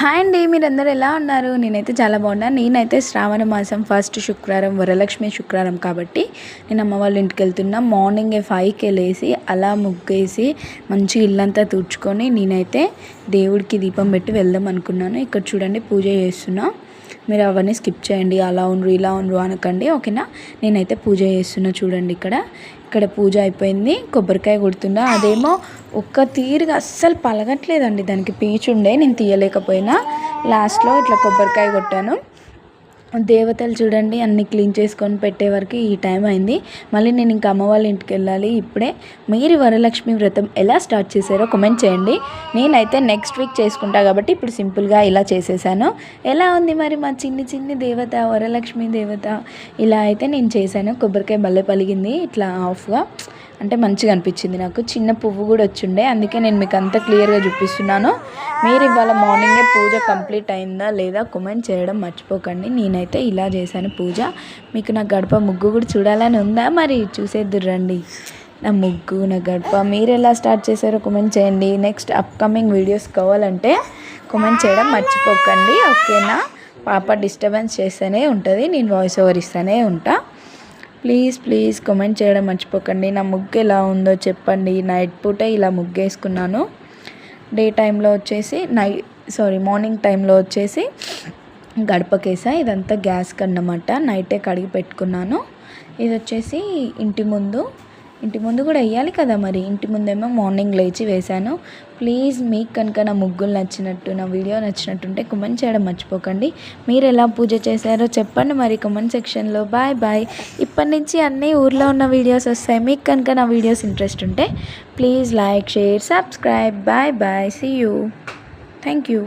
Hi అండి, మీరందరూ ఎలా ఉన్నారు? నేనైతే చాలా బాగున్నాను. నేనైతే శ్రావణ మాసం ఫస్ట్ శుక్రవారం వరలక్ష్మి శుక్రవారం కాబట్టి నేను అమ్మ వాళ్ళ ఇంటికి వెళ్తున్నా. మార్నింగే 5కే లేసి అలా ముగ్గేసి మంచి ఇల్లంతా తుడుచుకొని నేనైతే దేవుడికి దీపం పెట్టి వెళ్దాం అనుకున్నాను. ఇక్కడ చూడండి పూజ చేస్తున్నా. మీరు అవన్నీ స్కిప్ చేయండి, అలా ఉండ్రు ఇలా ఉండ్రు అనకండి, ఓకేనా? నేనైతే పూజ చేస్తున్నా. చూడండి ఇక్కడ పూజ అయిపోయింది. కొబ్బరికాయ కొడుతున్నా. అదేమో ఒక్క తీరుగా అస్సలు పలగట్లేదండి. దానికి పీచు ఉండే నేను తీయలేకపోయినా లాస్ట్లో ఇట్లా కొబ్బరికాయ కొట్టాను. దేవతలు చూడండి అన్నీ క్లీన్ చేసుకొని పెట్టే వరకు ఈ టైం అయింది. మళ్ళీ నేను ఇంకా అమ్మ వాళ్ళ ఇంటికి వెళ్ళాలి ఇప్పుడే. మీరు వరలక్ష్మి వ్రతం ఎలా స్టార్ట్ చేశారో కామెంట్ చేయండి. నేనైతే నెక్స్ట్ వీక్ చేసుకుంటా కాబట్టి ఇప్పుడు సింపుల్గా ఇలా చేసేసాను. ఎలా ఉంది మరి మా చిన్ని దేవత వరలక్ష్మి దేవత? ఇలా అయితే నేను చేశాను. కొబ్బరికాయ భలే పలిగింది ఇట్లా ఆఫ్గా, అంటే మంచిగా అనిపించింది నాకు. చిన్న పువ్వు కూడా వచ్చిండే, అందుకే నేను మీకు అంత క్లియర్గా చూపిస్తున్నాను. మీరు ఇవాళ మార్నింగే పూజ కంప్లీట్ అయిందా లేదా కామెంట్ చేయడం మర్చిపోకండి. నేనైతే ఇలా చేశాను పూజ. మీకు నా గడప ముగ్గు కూడా చూడాలని ఉందా? మరి చూసేద్దురు రండి. నా ముగ్గు, నా గడప మీరు ఎలా స్టార్ట్ చేశారో కామెంట్ చేయండి. నెక్స్ట్ అప్కమింగ్ వీడియోస్ కావాలంటే కామెంట్ చేయడం మర్చిపోకండి, ఓకేనా? పాప డిస్టర్బెన్స్ చేస్తూనే ఉంటుంది, నేను వాయిస్ ఓవర్ ఇస్తూనే ఉంటా. ప్లీజ్ కామెంట్ చేయడం మర్చిపోకండి. నా ముగ్గు ఎలా ఉందో చెప్పండి. నైట్ పూట ఇలా ముగ్గు వేసుకున్నాను. డే టైంలో వచ్చేసి మార్నింగ్ టైంలో వచ్చేసి గడపకేసా. ఇదంతా గ్యాస్కి అన్నమాట. నైటే కడిగి పెట్టుకున్నాను. ఇది వచ్చేసి ఇంటి ముందు కూడా వేయాలి కదా, మరి ఇంటి ముందేమో మార్నింగ్ లేచి వేశాను. ప్లీజ్ మీకు కనుక నా ముగ్గులు నచ్చినట్టు, నా వీడియో నచ్చినట్టుంటే కామెంట్ చేయడం మర్చిపోకండి. మీరు ఎలా పూజ చేశారో చెప్పండి మరి కామెంట్ సెక్షన్లో. బాయ్. ఇప్పటి నుంచి అన్నీ ఊర్లో ఉన్న వీడియోస్ వస్తాయి. మీకు కనుక నా వీడియోస్ ఇంట్రెస్ట్ ఉంటే please like, share, subscribe. Bye. See you. Thank you.